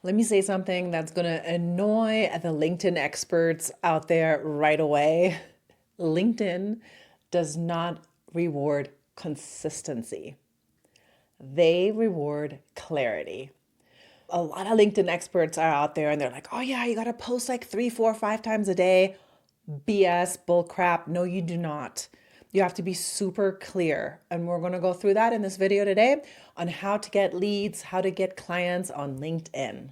Let me say something that's going to annoy the LinkedIn experts out there right away. LinkedIn does not reward consistency, they reward clarity. A lot of LinkedIn experts are out there and they're like, oh, yeah, you got to post like 3, 4, 5 times a day. BS, bull crap. No, you do not. You have to be super clear. And we're going to go through that in this video today on how to get leads, how to get clients on LinkedIn.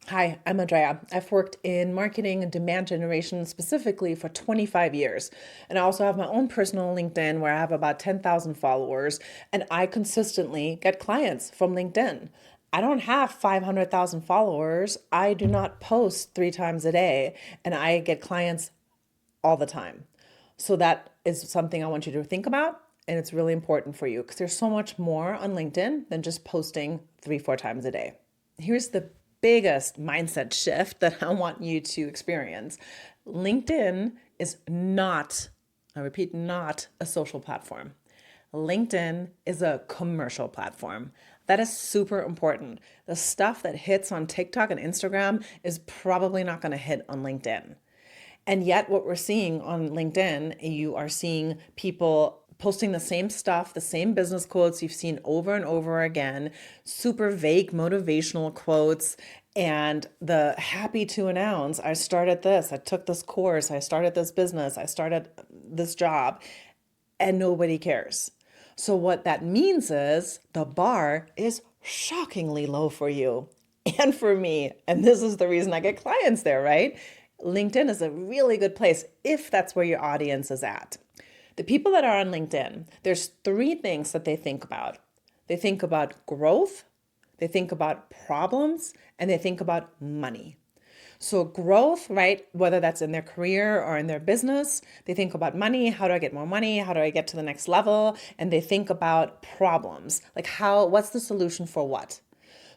Hi, I'm Andrea. I've worked in marketing and demand generation specifically for 25 years. And I also have my own personal LinkedIn where I have about 10,000 followers, and I consistently get clients from LinkedIn. I don't have 500,000 followers. I do not post 3 times a day, and I get clients all the time. So that is something I want you to think about. And it's really important for you because there's so much more on LinkedIn than just posting 3, 4 times a day. Here's the biggest mindset shift that I want you to experience. LinkedIn is not, I repeat, not a social platform. LinkedIn is a commercial platform. That is super important. The stuff that hits on TikTok and Instagram is probably not going to hit on LinkedIn. And yet, what we're seeing on LinkedIn, you are seeing people posting the same stuff, the same business quotes you've seen over and over again, super vague motivational quotes, and the happy to announce, I started this, I took this course, I started this business, I started this job, and nobody cares. So, what that means is the bar is shockingly low for you and for me. And this is the reason I get clients there, right? LinkedIn is a really good place if that's where your audience is at. The people that are on LinkedIn, there's 3 things that they think about. They think about growth, they think about problems, and they think about money. So growth, right? Whether that's in their career or in their business, they think about money. How do I get more money? How do I get to the next level? And they think about problems, like what's the solution for what?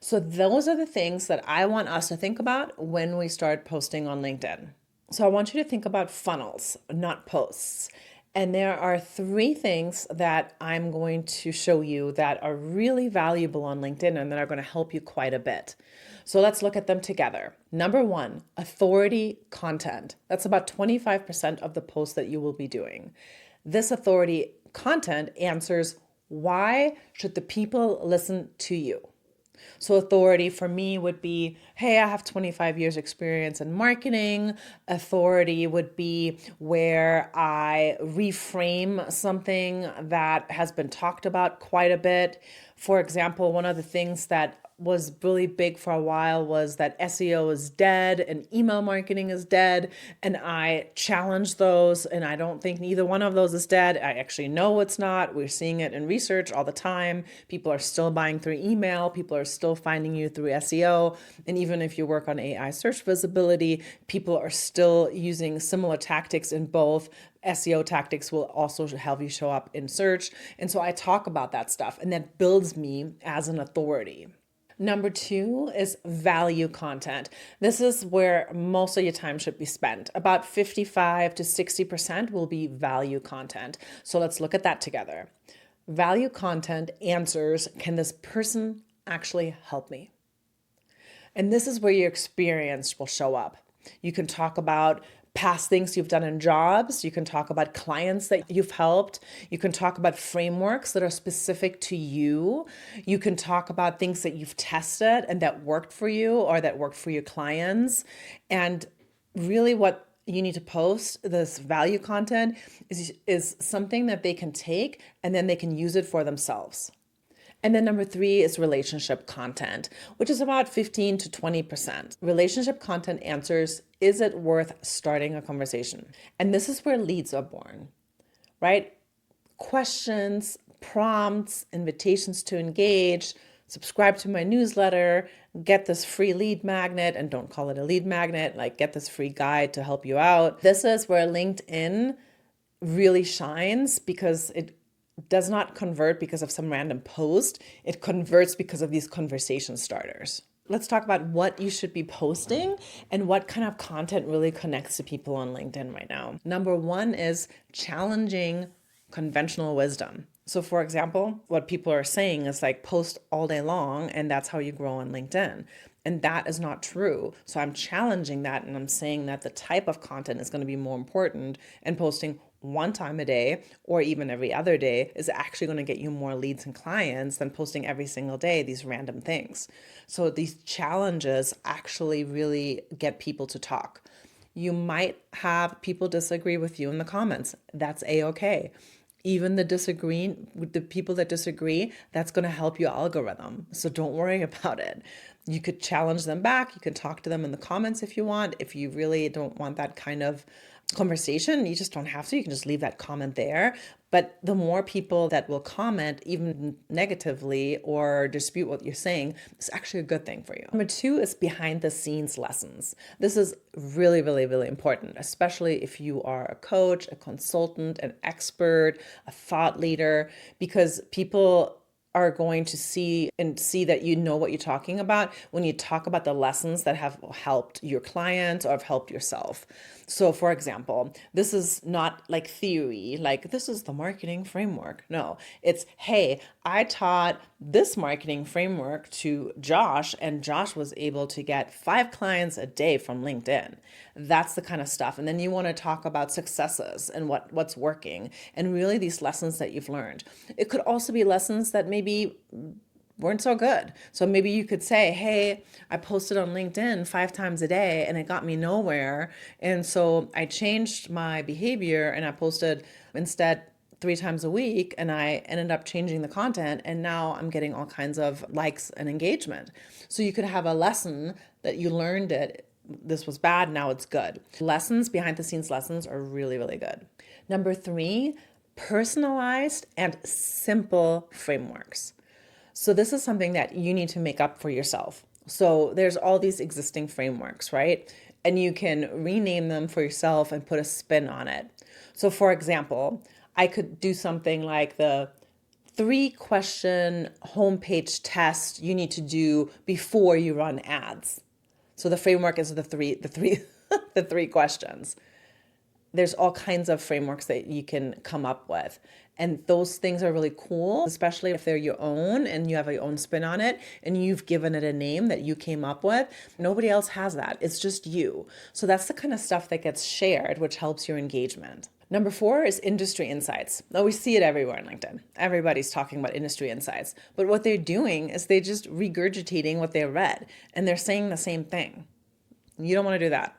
So those are the things that I want us to think about when we start posting on LinkedIn. So I want you to think about funnels, not posts. And there are 3 things that I'm going to show you that are really valuable on LinkedIn and that are going to help you quite a bit. So let's look at them together. Number 1, authority content. That's about 25% of the posts that you will be doing. This authority content answers, why should the people listen to you? So authority for me would be, hey, I have 25 years experience in marketing. Authority would be where I reframe something that has been talked about quite a bit. For example, one of the things that was really big for a while was that SEO is dead and email marketing is dead. And I challenge those. And I don't think neither one of those is dead. I actually know it's not. We're seeing it in research all the time. People are still buying through email. People are still finding you through SEO. And even if you work on AI search visibility, people are still using similar tactics in both. SEO tactics will also help you show up in search. And so I talk about that stuff, and that builds me as an authority. Number 2 is value content. This is where most of your time should be spent. About 55 to 60% will be value content. So let's look at that together. Value content answers, can this person actually help me? And this is where your experience will show up. You can talk about past things you've done in jobs. You can talk about clients that you've helped. You can talk about frameworks that are specific to you. You can talk about things that you've tested and that worked for you or that worked for your clients. And really what you need to post, this value content, is something that they can take and then they can use it for themselves. And then number 3 is relationship content, which is about 15 to 20%. Relationship content answers, is it worth starting a conversation? And this is where leads are born, right? Questions, prompts, invitations to engage, subscribe to my newsletter, get this free lead magnet, and don't call it a lead magnet, like get this free guide to help you out. This is where LinkedIn really shines because it does not convert because of some random post. It converts because of these conversation starters. Let's talk about what you should be posting and what kind of content really connects to people on LinkedIn right now. Number 1 is challenging conventional wisdom. So for example, what people are saying is like post all day long and that's how you grow on LinkedIn. And that is not true. So I'm challenging that, and I'm saying that the type of content is going to be more important, and posting one time a day or even every other day is actually going to get you more leads and clients than posting every single day these random things. So these challenges actually really get people to talk. You might have people disagree with you in the comments. That's a-okay. Even the people that disagree, that's going to help your algorithm. So don't worry about it. You could challenge them back. You can talk to them in the comments if you want. If you really don't want that kind of conversation, you just don't have to. You can just leave that comment there. But the more people that will comment, even negatively, or dispute what you're saying, is actually a good thing for you. Number two is behind the scenes lessons. This is really, really, really important, especially if you are a coach, a consultant, an expert, a thought leader, because people are going to see that you know what you're talking about when you talk about the lessons that have helped your clients or have helped yourself. So for example, this is not like theory, like this is the marketing framework. No, it's, hey, I taught this marketing framework to Josh, and Josh was able to get 5 clients a day from LinkedIn. That's the kind of stuff. And then you want to talk about successes and what's working, and really these lessons that you've learned. It could also be lessons that maybe weren't so good. So maybe you could say, hey, I posted on LinkedIn 5 times a day and it got me nowhere. And so I changed my behavior and I posted instead 3 times a week, and I ended up changing the content, and now I'm getting all kinds of likes and engagement. So you could have a lesson that you learned it. This was bad, now it's good. Lessons, behind the scenes lessons, are really, really good. Number 3, personalized and simple frameworks. So this is something that you need to make up for yourself. So there's all these existing frameworks, right? And you can rename them for yourself and put a spin on it. So for example, I could do something like the 3-question homepage test you need to do before you run ads. So the framework is the three questions. There's all kinds of frameworks that you can come up with. And those things are really cool, especially if they're your own and you have your own spin on it and you've given it a name that you came up with. Nobody else has that. It's just you. So that's the kind of stuff that gets shared, which helps your engagement. Number 4 is industry insights. Now we see it everywhere on LinkedIn. Everybody's talking about industry insights. But what they're doing is they just regurgitating what they read, and they're saying the same thing. You don't want to do that.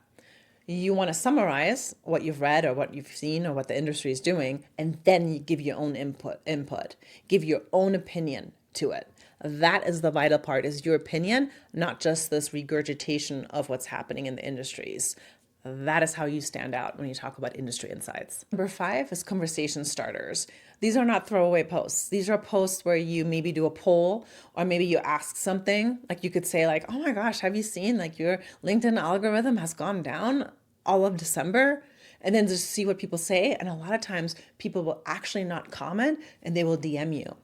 You want to summarize what you've read or what you've seen or what the industry is doing, and then you give your own input, give your own opinion to it. That is the vital part, is your opinion, not just this regurgitation of what's happening in the industries. That is how you stand out when you talk about industry insights. Number 5 is conversation starters. These are not throwaway posts. These are posts where you maybe do a poll, or maybe you ask something. Like you could say like, oh my gosh, have you seen like your LinkedIn algorithm has gone down all of December? And then just see what people say. And a lot of times people will actually not comment and they will DM you.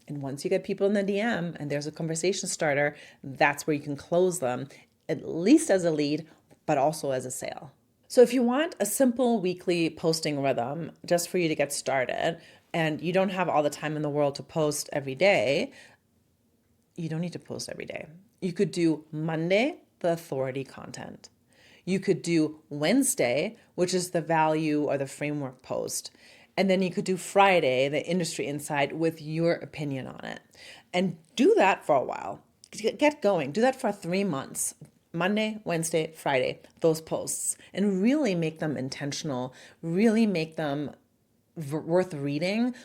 And once you get people in the DM and there's a conversation starter, that's where you can close them, at least as a lead, but also as a sale. So if you want a simple weekly posting rhythm just for you to get started, and you don't have all the time in the world to post every day, you don't need to post every day. You could do Monday, the authority content. You could do Wednesday, which is the value or the framework post. And then you could do Friday, the industry insight with your opinion on it. And do that for a while. Get going. Do that for 3 months. Monday, Wednesday, Friday, those posts, and really make them intentional, really make them worth reading.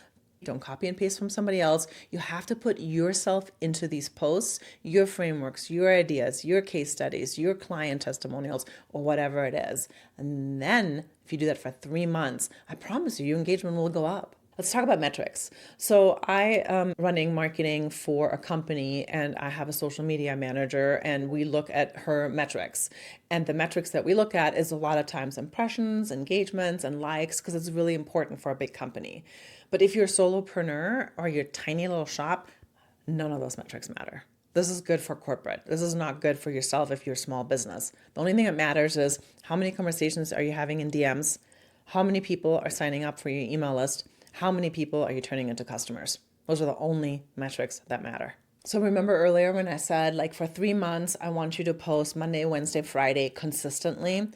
Don't copy and paste from somebody else. You have to put yourself into these posts, your frameworks, your ideas, your case studies, your client testimonials, or whatever it is. And then if you do that for 3 months, I promise you, your engagement will go up. Let's talk about metrics. So I am running marketing for a company, and I have a social media manager, and we look at her metrics. And the metrics that we look at is a lot of times impressions, engagements, and likes, because it's really important for a big company. But if you're a solopreneur or you're a tiny little shop, none of those metrics matter. This is good for corporate. This is not good for yourself if you're a small business. The only thing that matters is how many conversations are you having in DMs? How many people are signing up for your email list? How many people are you turning into customers? Those are the only metrics that matter. So remember earlier when I said, like, for 3 months, I want you to post Monday, Wednesday, Friday consistently.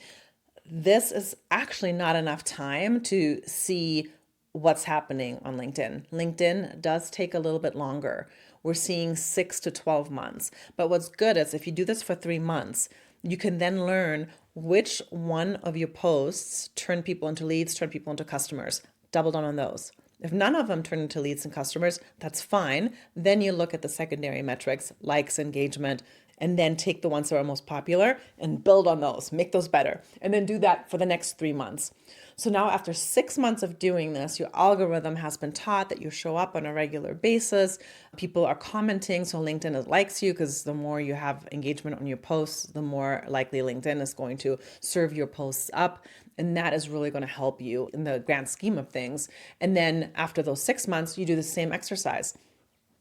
This is actually not enough time to see what's happening on LinkedIn. LinkedIn does take a little bit longer. We're seeing 6 to 12 months. But what's good is if you do this for 3 months, you can then learn which one of your posts turn people into leads, turn people into customers. Double down on those. If none of them turn into leads and customers, that's fine. Then you look at the secondary metrics, likes, engagement, and then take the ones that are most popular and build on those, make those better. And then do that for the next 3 months. So now after 6 months of doing this, your algorithm has been taught that you show up on a regular basis. People are commenting, so LinkedIn likes you because the more you have engagement on your posts, the more likely LinkedIn is going to serve your posts up. And that is really going to help you in the grand scheme of things. And then after those 6 months, you do the same exercise.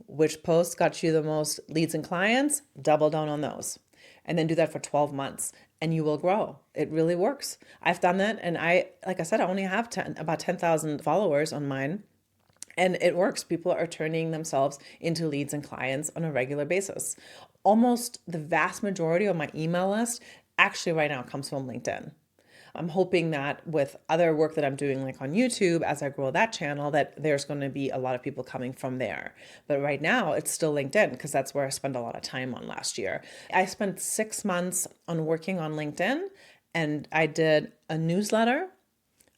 Which posts got you the most leads and clients? Double down on those. And then do that for 12 months and you will grow. It really works. I've done that. And like I said, I only have about 10,000 followers on mine. And it works. People are turning themselves into leads and clients on a regular basis. Almost the vast majority of my email list actually right now comes from LinkedIn. I'm hoping that with other work that I'm doing, like on YouTube, as I grow that channel, that there's going to be a lot of people coming from there. But right now it's still LinkedIn because that's where I spent a lot of time on last year. I spent 6 months on working on LinkedIn and I did a newsletter.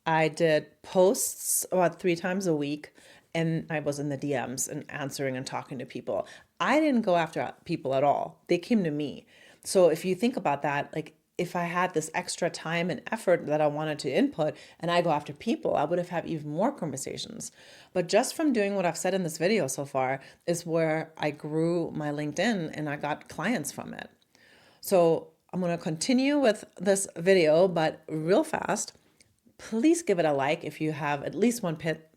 I did posts about 3 times a week and I was in the DMs and answering and talking to people. I didn't go after people at all. They came to me. So if you think about that, like if I had this extra time and effort that I wanted to input and I go after people, I would have had even more conversations. But just from doing what I've said in this video so far is where I grew my LinkedIn and I got clients from it. So I'm going to continue with this video, but real fast. Please give it a like if you have at least one tip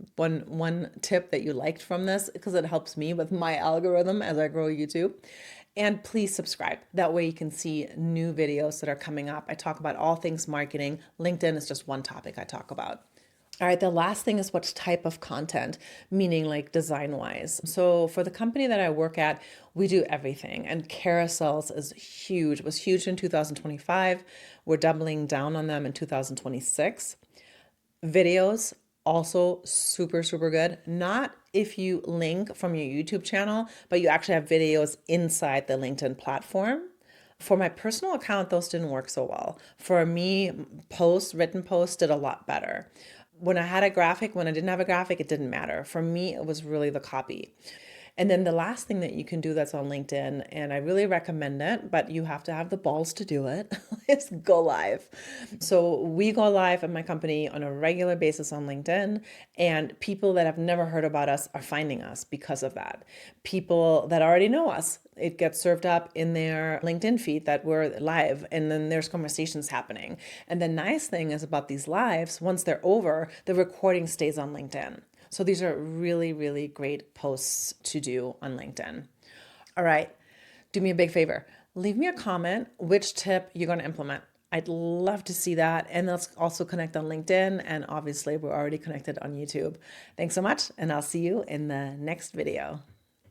that you liked from this, because it helps me with my algorithm as I grow YouTube. And please subscribe. That way you can see new videos that are coming up. I talk about all things marketing. LinkedIn is just one topic I talk about. All right, the last thing is what type of content, meaning like design-wise. So for the company that I work at, we do everything. And carousels is huge. It was huge in 2025. We're doubling down on them in 2026. Videos, also super, super good. Not if you link from your YouTube channel, but you actually have videos inside the LinkedIn platform. For my personal account, those didn't work so well. For me, written posts did a lot better. When I had a graphic, when I didn't have a graphic, it didn't matter. For me, it was really the copy. And then the last thing that you can do that's on LinkedIn, and I really recommend it, but you have to have the balls to do it, is go live. So we go live at my company on a regular basis on LinkedIn, and people that have never heard about us are finding us because of that. People that already know us, it gets served up in their LinkedIn feed that we're live, and then there's conversations happening. And the nice thing is about these lives, once they're over, the recording stays on LinkedIn. So these are really, really great posts to do on LinkedIn. All right, do me a big favor. Leave me a comment which tip you're going to implement. I'd love to see that. And let's also connect on LinkedIn. And obviously, we're already connected on YouTube. Thanks so much. And I'll see you in the next video.